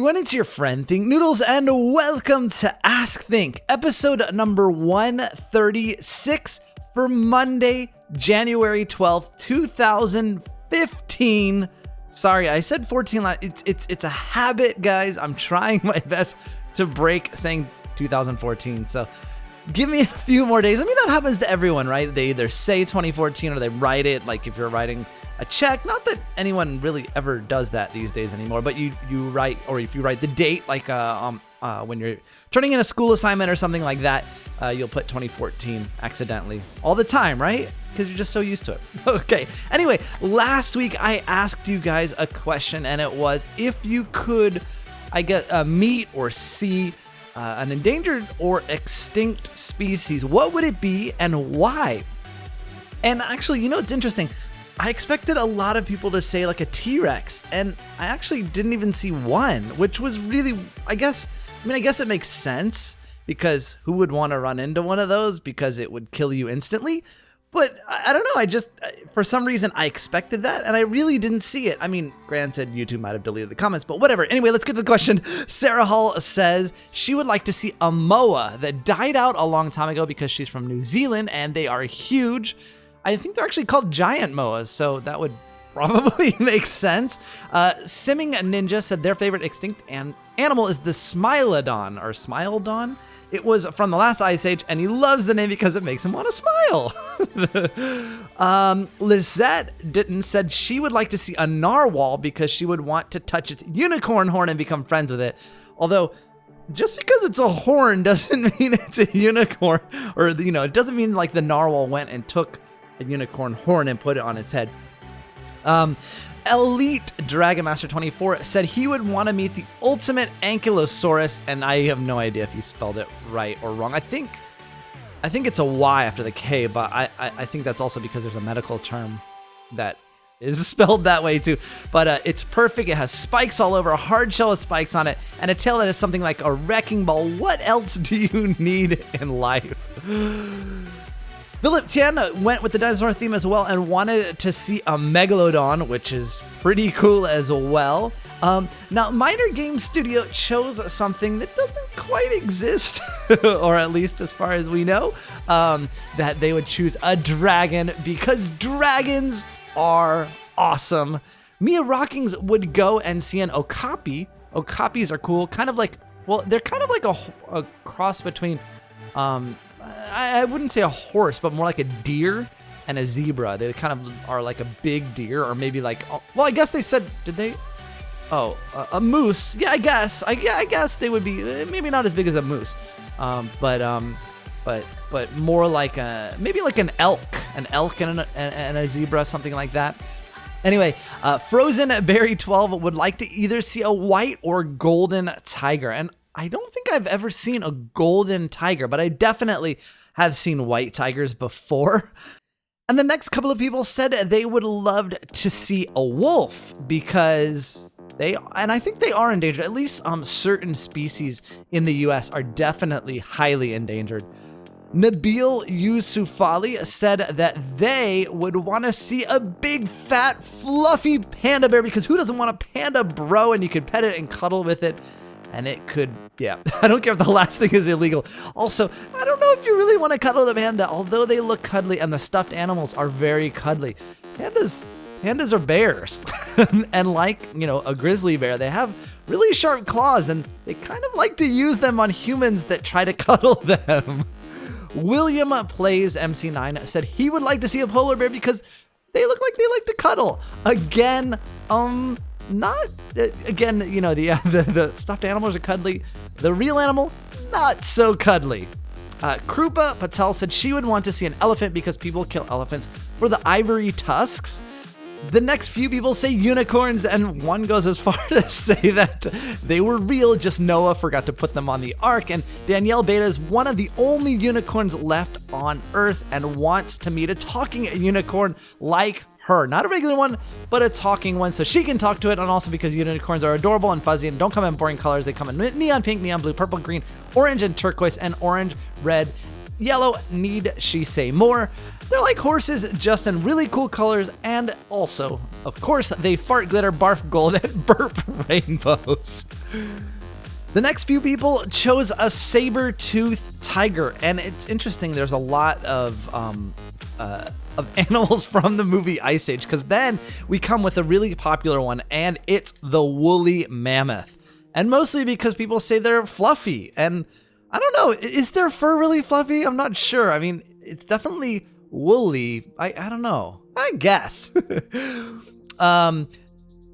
everyone, it's your friend Think Noodles, and welcome to Ask Think, episode number 136 for Monday, January 12th, 2015. Sorry, I said 14. It's a habit, guys. I'm trying my best to break saying 2014, so give me a few more days. I mean, that happens to everyone, right? They either say 2014 or they write it, like if you're writing a check. Not that anyone really ever does that these days anymore, but you write, or if you write the date, like when you're turning in a school assignment or something like that, you'll put 2014 accidentally all the time, right? Because you're just so used to it. Okay. Anyway, last week I asked you guys a question, and it was, if you could, meet or see an endangered or extinct species, what would it be and why? And actually, you know, it's interesting. I expected a lot of people to say like a T-Rex, and I actually didn't even see one, which was really, I guess it makes sense, because who would want to run into one of those, because it would kill you instantly. But I don't know, for some reason I expected that, and I really didn't see it. I mean, granted, YouTube might have deleted the comments, but whatever. Anyway, let's get to the question. Sarah Hall says she would like to see a moa that died out a long time ago because she's from New Zealand, and they are huge. I think they're actually called giant moas, so that would probably make sense. Simming Ninja said their favorite extinct animal is the Smilodon, or Smilodon. It was from the last Ice Age, and he loves the name because it makes him want to smile. Lizette Ditton said she would like to see a narwhal because she would want to touch its unicorn horn and become friends with it. Although, just because it's a horn doesn't mean it's a unicorn, or, you know, it doesn't mean like the narwhal went and took a unicorn horn and put it on its head. Elite Dragon Master 24 said he would want to meet the ultimate ankylosaurus, and I have no idea if you spelled it right or wrong. I think it's a Y after the K, but I think that's also because there's a medical term that is spelled that way too. But it's perfect. It has spikes all over, a hard shell with spikes on it, and a tail that is something like a wrecking ball. What else do you need in life? Philip Tian went with the dinosaur theme as well and wanted to see a megalodon, which is pretty cool as well. Now, Minor Game Studio chose something that doesn't quite exist, or at least as far as we know, that they would choose a dragon because dragons are awesome. Mia Rockings would go and see an okapi. Okapis are cool, kind of like, well, they're kind of like a cross between, I wouldn't say a horse, but more like a deer and a zebra. They kind of are like a big deer, or maybe like, well, I guess they said, did they? Oh, a moose. Yeah, I guess they would be maybe not as big as a moose, but more like maybe like an elk and a zebra, something like that. Anyway, Frozen Berry 12 would like to either see a white or golden tiger, and I don't think I've ever seen a golden tiger, but I definitely have seen white tigers before. And the next couple of people said they would love to see a wolf because and I think they are endangered. At least certain species in the US are definitely highly endangered. Nabil Yusufali said that they would want to see a big, fat, fluffy panda bear because who doesn't want a panda bro, and you could pet it and cuddle with it. And it could, yeah, I don't care if the last thing is illegal. Also, I don't know if you really want to cuddle the panda, although they look cuddly and the stuffed animals are very cuddly. Pandas are bears. And like, you know, a grizzly bear, they have really sharp claws and they kind of like to use them on humans that try to cuddle them. William Plays MC9 said he would like to see a polar bear because they look like they like to cuddle. Again, you know, the stuffed animals are cuddly. The real animal, not so cuddly. Krupa Patel said she would want to see an elephant because people kill elephants for the ivory tusks. The next few people say unicorns, and one goes as far to say that they were real, just Noah forgot to put them on the ark. And Danielle Beta is one of the only unicorns left on Earth and wants to meet a talking unicorn like her. Not a regular one, but a talking one, so she can talk to it, and also because unicorns are adorable and fuzzy and don't come in boring colors. They come in neon pink, neon blue, purple, green, orange, and turquoise, and orange, red, yellow, need she say more? They're like horses, just in really cool colors, and also, of course, they fart glitter, barf gold, and burp rainbows. The next few people chose a saber-toothed tiger, and it's interesting, there's a lot of animals from the movie Ice Age, because then we come with a really popular one, and it's the woolly mammoth. And mostly because people say they're fluffy, and I don't know, is their fur really fluffy? I'm not sure. I mean, it's definitely woolly. I don't know. I guess.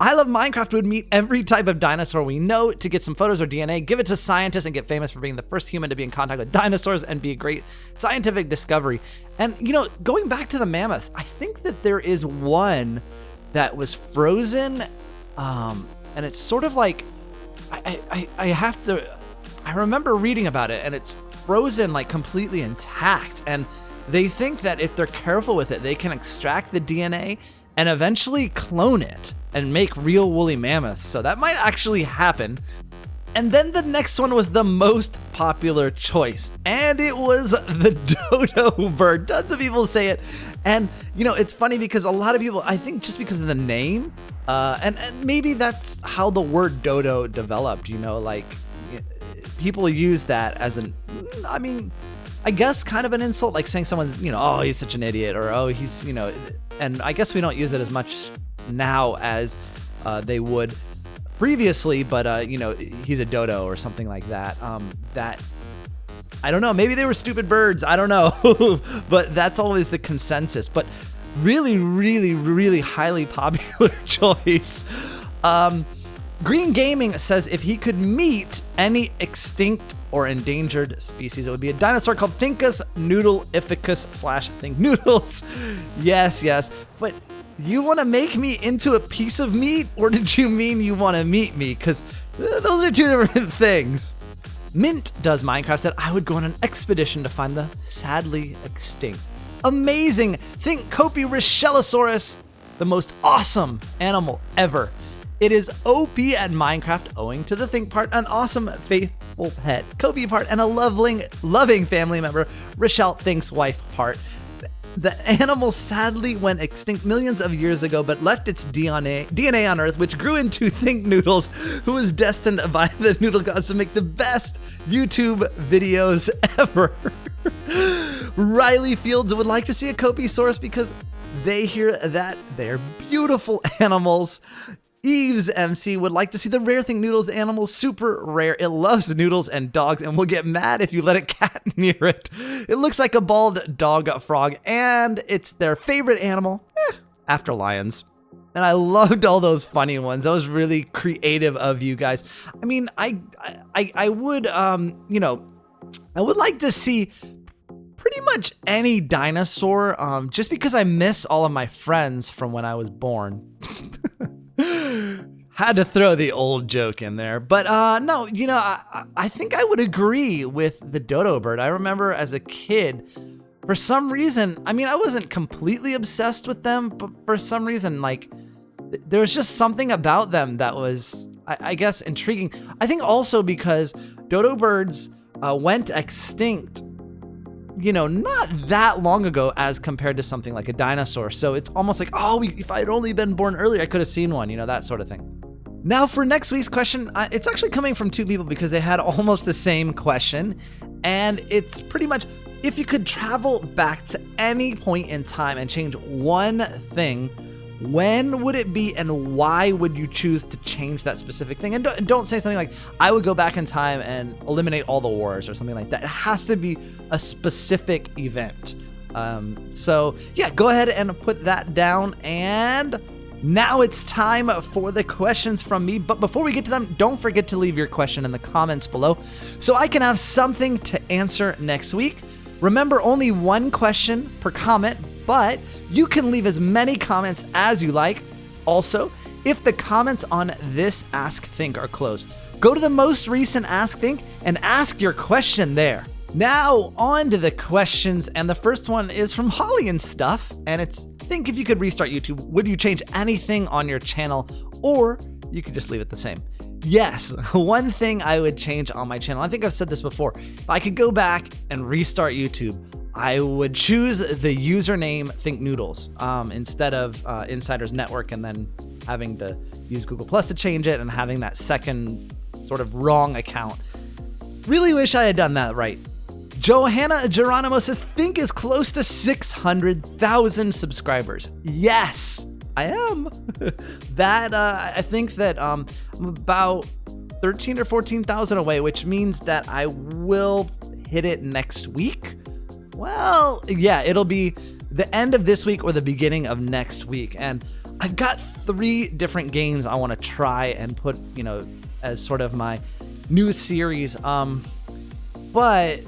I Love Minecraft would meet every type of dinosaur we know to get some photos or DNA, give it to scientists, and get famous for being the first human to be in contact with dinosaurs and be a great scientific discovery. And, you know, going back to the mammoths, I think that there is one that was frozen, and it's sort of like, I remember reading about it, and it's frozen like completely intact, and they think that if they're careful with it, they can extract the DNA and eventually clone it and make real woolly mammoths. So that might actually happen. And then the next one was the most popular choice, and it was the dodo bird. Tons of people say it. And, you know, it's funny because a lot of people, I think just because of the name, and maybe that's how the word dodo developed, you know, like people use that as I guess kind of an insult, like saying someone's, you know, oh, he's such an idiot, or oh, he's, you know, and I guess we don't use it as much now as they would previously, but you know, he's a dodo or something like that. That, I don't know, maybe they were stupid birds, I don't know, but that's always the consensus. But really, really, really highly popular choice. Green Gaming says if he could meet any extinct or endangered species, it would be a dinosaur called Thincus noodleificus / Think Noodles. Yes, but you want to make me into a piece of meat, or did you mean you want to meet me? Because those are two different things. Mint Does Minecraft said, I would go on an expedition to find the sadly extinct. Amazing! Think Kopi Richellosaurus, the most awesome animal ever. It is OP at Minecraft, owing to the think part, an awesome, faithful pet, Kobe part, and a loving family member, Rochelle Think's wife part. The animal sadly went extinct millions of years ago, but left its DNA on Earth, which grew into Think Noodles, who was destined by the noodle gods to make the best YouTube videos ever. Riley Fields would like to see a Kopisaurus because they hear that they're beautiful animals. Eves MC would like to see the rare thing Noodles. The animal's super rare. It loves noodles and dogs and will get mad if you let a cat near it. It looks like a bald dog frog, and it's their favorite animal after lions. And I loved all those funny ones. That was really creative of you guys. I mean, I would, you know, I would like to see pretty much any dinosaur, just because I miss all of my friends from when I was born. Had to throw the old joke in there. But no, you know, I think I would agree with the dodo bird. I remember as a kid, for some reason, I mean, I wasn't completely obsessed with them, but for some reason, like, there was just something about them that was, I guess, intriguing. I think also because dodo birds went extinct, you know, not that long ago as compared to something like a dinosaur. So it's almost like, oh, if I had only been born earlier, I could have seen one, you know, that sort of thing. Now for next week's question, it's actually coming from two people because they had almost the same question. And it's pretty much, if you could travel back to any point in time and change one thing, when would it be and why would you choose to change that specific thing? And don't say something like, I would go back in time and eliminate all the wars or something like that. It has to be a specific event. So yeah, go ahead and put that down. And now it's time for the questions from me. But before we get to them, don't forget to leave your question in the comments below so I can have something to answer next week. Remember, only one question per comment, but you can leave as many comments as you like. Also, if the comments on this Ask Think are closed, go to the most recent Ask Think and ask your question there. Now, on to the questions, and the first one is from Holly and Stuff, and it's, think if you could restart YouTube, would you change anything on your channel, or you could just leave it the same. Yes, one thing I would change on my channel, I think I've said this before, if I could go back and restart YouTube, I would choose the username Think Noodles instead of Insiders Network, and then having to use Google Plus to change it and having that second sort of wrong account. Really wish I had done that right. Johanna Geronimo says, Think is close to 600,000 subscribers. Yes, I am. I think that I'm about 13 or 14,000 away, which means that I will hit it next week. Well, yeah, it'll be the end of this week or the beginning of next week. And I've got 3 different games I want to try and put, as sort of my new series. But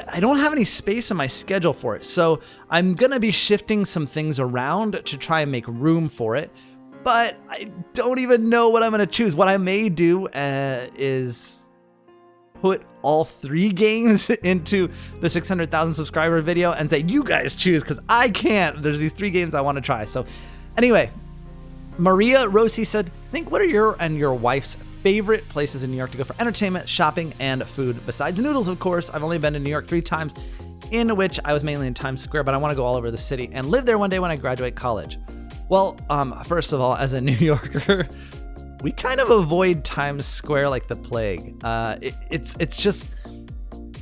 I don't have any space in my schedule for it. So I'm going to be shifting some things around to try and make room for it. But I don't even know what I'm going to choose. What I may do is put all 3 games into the 600,000 subscriber video and say, you guys choose, because I can't. There's these 3 games I want to try. So anyway, Maria Rossi said, Think, what are your and your wife's favorite places in New York to go for entertainment, shopping, and food? Besides Noodles, of course. I've only been to New York 3 times, in which I was mainly in Times Square, but I want to go all over the city and live there one day when I graduate college. Well, first of all, as a New Yorker, we kind of avoid Times Square like the plague. It's just,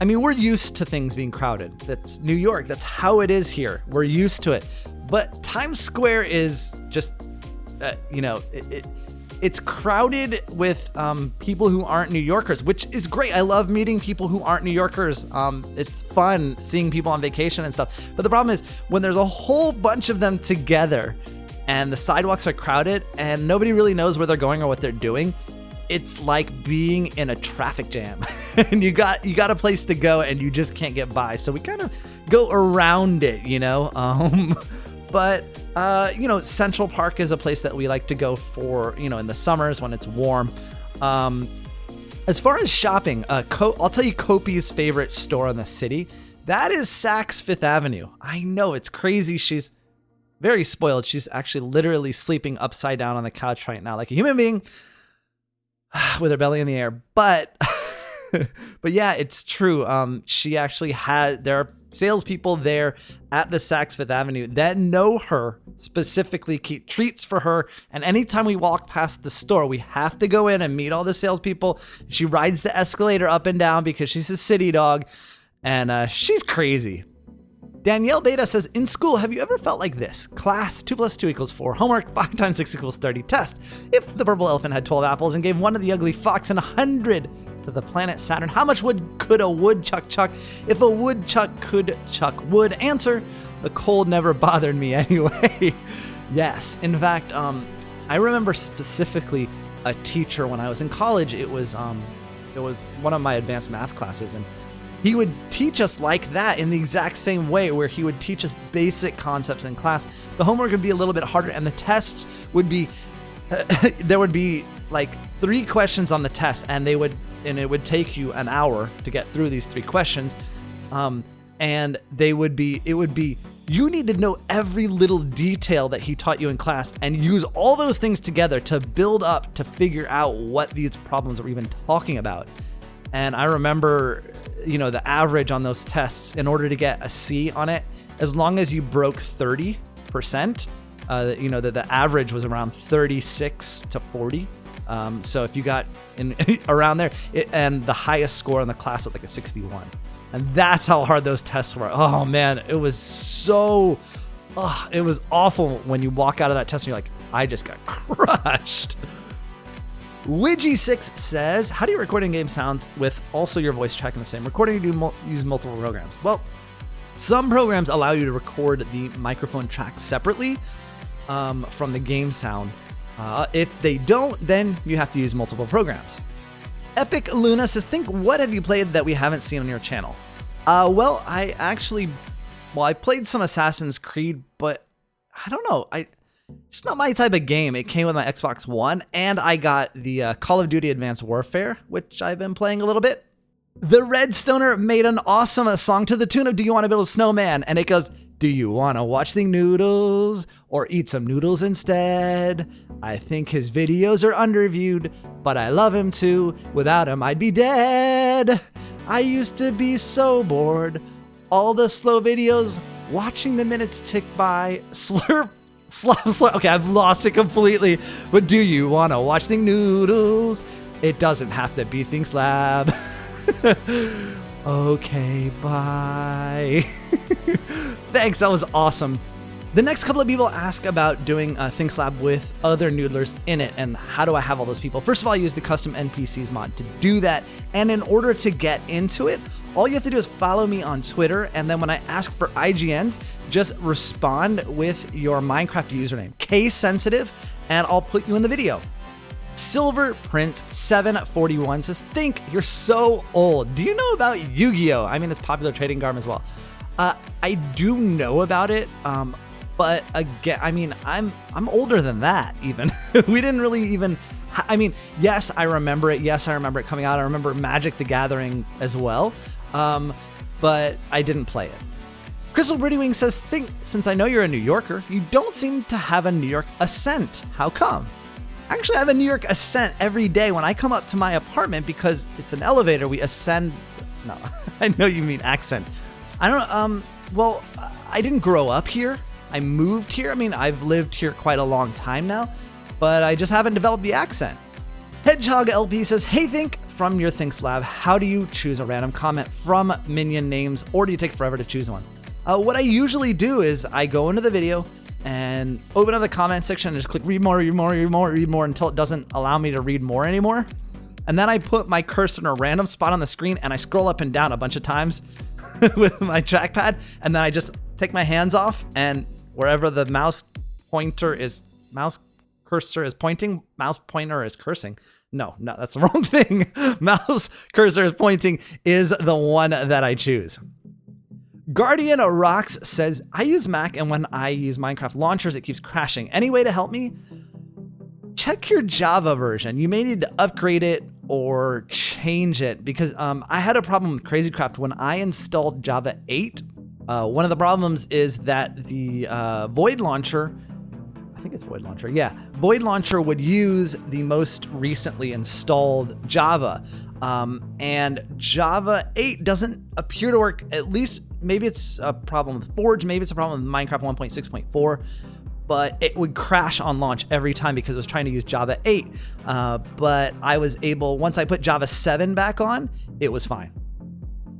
we're used to things being crowded. That's New York. That's how it is here. We're used to it. But Times Square is just, it's crowded with people who aren't New Yorkers, which is great. I love meeting people who aren't New Yorkers. It's fun seeing people on vacation and stuff. But the problem is when there's a whole bunch of them together and the sidewalks are crowded and nobody really knows where they're going or what they're doing, it's like being in a traffic jam and you got a place to go and you just can't get by. So we kind of go around it, but Central Park is a place that we like to go for, in the summers when it's warm. As far as shopping, I'll tell you Kopi's favorite store in the city. That is Saks Fifth Avenue. I know, it's crazy. She's very spoiled. She's actually literally sleeping upside down on the couch right now like a human being with her belly in the air. But yeah, it's true. She actually there are salespeople there at the Saks Fifth Avenue that know her, specifically keep treats for her. And anytime we walk past the store, we have to go in and meet all the salespeople. She rides the escalator up and down because she's a city dog, and she's crazy. Danielle Beta says, in school, have you ever felt like this? Class, 2 + 2 = 4. Homework, 5 × 6 = 30. Test, if the purple elephant had 12 apples and gave one to the ugly fox and 100 to the planet Saturn, how much wood could a woodchuck chuck if a woodchuck could chuck wood? Answer, the cold never bothered me anyway. Yes, in fact, I remember specifically a teacher when I was in college. It was one of my advanced math classes, and he would teach us like that in the exact same way, where he would teach us basic concepts in class. The homework would be a little bit harder, and the tests would be, there would be like 3 questions on the test, and it would take you an hour to get through these 3 questions. And you need to know every little detail that he taught you in class and use all those things together to build up, to figure out what these problems are even talking about. And I remember, the average on those tests, in order to get a C on it, as long as you broke 30%, the average was around 36 to 40. So if you got in around there, and the highest score in the class was like a 61. And that's how hard those tests were. Oh man, it was it was awful when you walk out of that test and you're like, I just got crushed. Widgie6 says, how do you record in-game sounds with also your voice tracking the same? Recording, you use multiple programs. Well, some programs allow you to record the microphone track separately from the game sound. If they don't, then you have to use multiple programs. Epic Luna says, what have you played that we haven't seen on your channel? I played some Assassin's Creed, but I don't know. It's not my type of game. It came with my Xbox One, and I got the Call of Duty Advanced Warfare, which I've been playing a little bit. The Redstoner made an awesome song to the tune of Do You Want to Build a Snowman? And it goes, Do you want to watch the noodles or eat some noodles instead? I think his videos are underviewed, but I love him too. Without him, I'd be dead. I used to be so bored. All the slow videos, watching the minutes tick by, slurp, slurp. Okay, I've lost it completely. But do you want to watch the noodles? It doesn't have to be Think Slab. Okay, bye. Thanks, that was awesome. The next couple of people ask about doing Think Slab with other noodlers in it, and how do I have all those people? First of all, I use the custom NPCs mod to do that, and in order to get into it, all you have to do is follow me on Twitter, and then when I ask for IGNs, just respond with your Minecraft username, case sensitive, and I'll put you in the video. Silver Prince 741 says, Think, you're so old. Do you know about Yu-Gi-Oh? I mean, it's popular trading card as well. I do know about it, but again, I mean, I'm older than that even. We didn't really even, I mean, yes, I remember it. Yes, I remember it coming out. I remember Magic the Gathering as well, but I didn't play it. Crystal Pretty Wing says, Think, since I know you're a New Yorker, you don't seem to have a New York accent. How come? Actually, I have a New York accent every day when I come up to my apartment because it's an elevator. We ascend. No, I know you mean accent. I don't, well, I didn't grow up here. I moved here. I mean, I've lived here quite a long time now, but I just haven't developed the accent. Hedgehog LP says, Hey, Think, from your Think Slab, how do you choose a random comment from minion names, or do you take forever to choose one? What I usually do is I go into the video and open up the comment section and just click read more until it doesn't allow me to read more anymore. And then I put my cursor in a random spot on the screen and I scroll up and down a bunch of times with my trackpad. And then I just take my hands off, and wherever the mouse cursor is pointing, mouse pointer is cursing. No, that's the wrong thing. Mouse cursor is pointing is the one that I choose. Guardian Rocks says, I use Mac, and when I use Minecraft launchers, it keeps crashing. Any way to help me? Check your Java version. You may need to upgrade it or change it, because I had a problem with CrazyCraft when I installed Java 8. One of the problems is that the Void Launcher, I think it's Void Launcher, yeah, Void Launcher would use the most recently installed Java. And Java 8 doesn't appear to work, at least maybe it's a problem with Forge, maybe it's a problem with Minecraft 1.6.4, but it would crash on launch every time because it was trying to use Java 8. But I was able, once I put Java 7 back on, it was fine.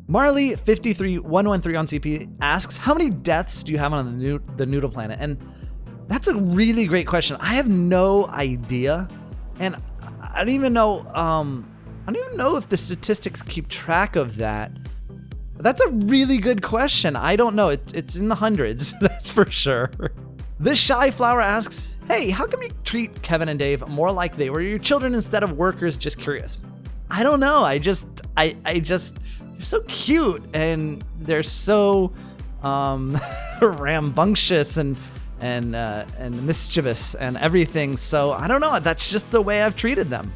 Marley 53113 on CP asks, how many deaths do you have on the Noodle Planet? And that's a really great question. I have no idea, and I don't even know. I don't even know if the statistics keep track of that. That's a really good question. I don't know. It's in the hundreds, that's for sure. This Shy Flower asks, hey, how come you treat Kevin and Dave more like they were your children instead of workers? Just curious. I don't know. I just, they're so cute, and they're so rambunctious and mischievous and everything. So I don't know. That's just the way I've treated them.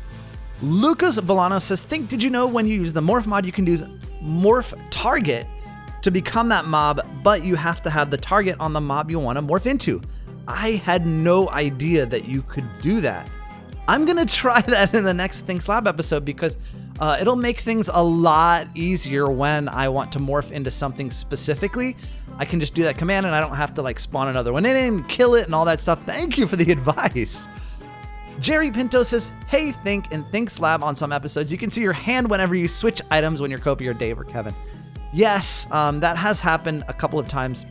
Lucas Bolano says, Think, did you know when you use the morph mod, you can use morph target to become that mob, but you have to have the target on the mob you want to morph into? I had no idea that you could do that. I'm going to try that in the next Think Slab episode, because it'll make things a lot easier when I want to morph into something specifically. I can just do that command and I don't have to like spawn another one in and kill it and all that stuff. Thank you for the advice. Jerry Pinto says, hey, Think, in Think Slab on some episodes, you can see your hand whenever you switch items when you're Kopi or Dave or Kevin. Yes, that has happened a couple of times,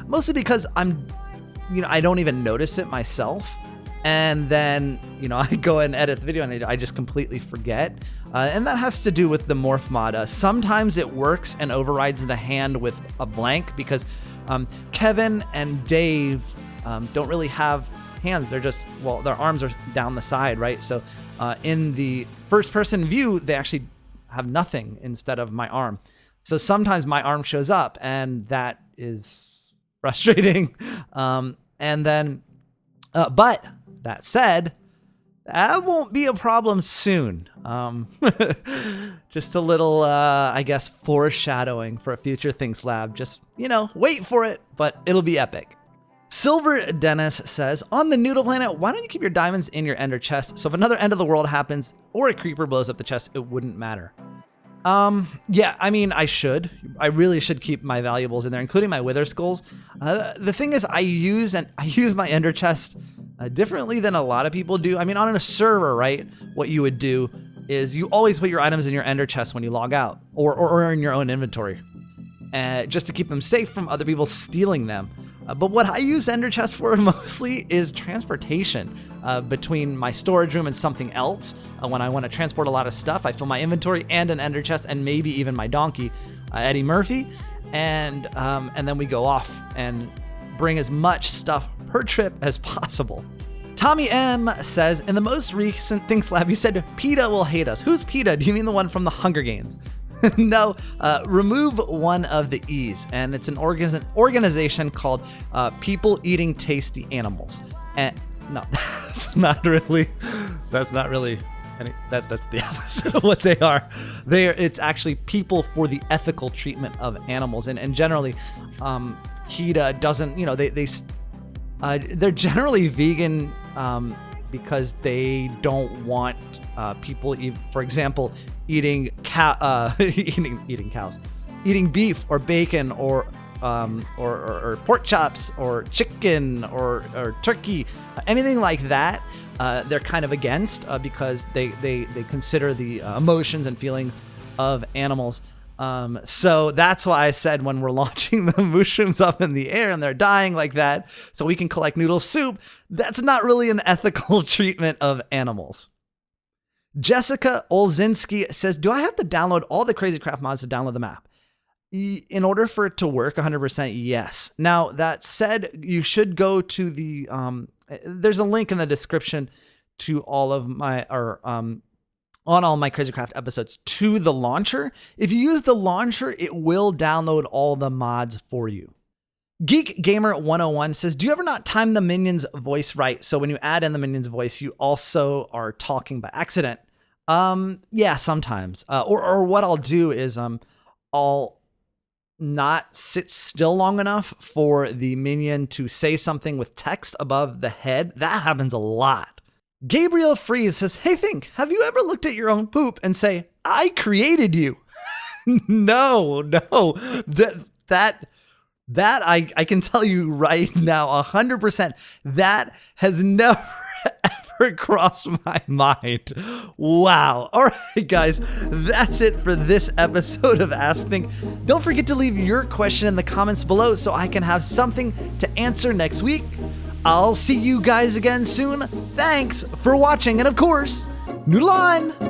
mostly because I don't even notice it myself. And then, I go and edit the video and I just completely forget. And that has to do with the morph mod. Sometimes it works and overrides the hand with a blank, because Kevin and Dave don't really have hands. They're just, their arms are down the side, right? So in the first person view, they actually have nothing instead of my arm. So sometimes my arm shows up, and that is frustrating. But that said, That won't be a problem soon. Just a little, I guess, foreshadowing for a future Things Lab. Just, wait for it, but it'll be epic. Silver Dennis says, on the Noodle Planet, why don't you keep your diamonds in your ender chest so if another end of the world happens or a creeper blows up the chest, it wouldn't matter? Yeah, I mean, I should. I really should keep my valuables in there, including my wither skulls. The thing is, I use my ender chest differently than a lot of people do. I mean, on a server, right, what you would do is you always put your items in your ender chest when you log out or in your own inventory, just to keep them safe from other people stealing them. But what I use ender chest for mostly is transportation between my storage room and something else. When I want to transport a lot of stuff, I fill my inventory and an ender chest and maybe even my donkey, Eddie Murphy, and then we go off and bring as much stuff per trip as possible. Tommy M says, in the most recent Things Lab, you said PETA will hate us. Who's PETA? Do you mean the one from the Hunger Games? No, remove one of the E's, and it's an organization called People Eating Tasty Animals. And no, that's not really that's the opposite of what they are. It's actually people for the ethical treatment of animals, and generally, PETA doesn't, they're generally vegan because they don't want people, for example, eating cows, eating beef or bacon or pork chops or chicken or turkey, anything like that. They're kind of against because they consider the emotions and feelings of animals. So that's why I said when we're launching the mushrooms up in the air and they're dying like that, so we can collect noodle soup, that's not really an ethical treatment of animals. Jessica Olzinski says, do I have to download all the Crazy Craft mods to download the map? In order for it to work 100%, yes. Now, that said, you should go to the, there's a link in the description to all of my, on all my Crazy Craft episodes to the launcher. If you use the launcher, it will download all the mods for you. Geek Gamer 101 says, do you ever not time the minion's voice right? So when you add in the minion's voice, you also are talking by accident. Yeah, sometimes. Or what I'll do is I'll not sit still long enough for the minion to say something with text above the head. That happens a lot. Gabriel Freeze says, hey, think, have you ever looked at your own poop and say, I created you? No. That I can tell you right now, 100%, that has never ever crossed my mind. Wow. All right, guys, that's it for this episode of Ask Think. Don't forget to leave your question in the comments below so I can have something to answer next week. I'll see you guys again soon. Thanks for watching, and of course, Noodle on!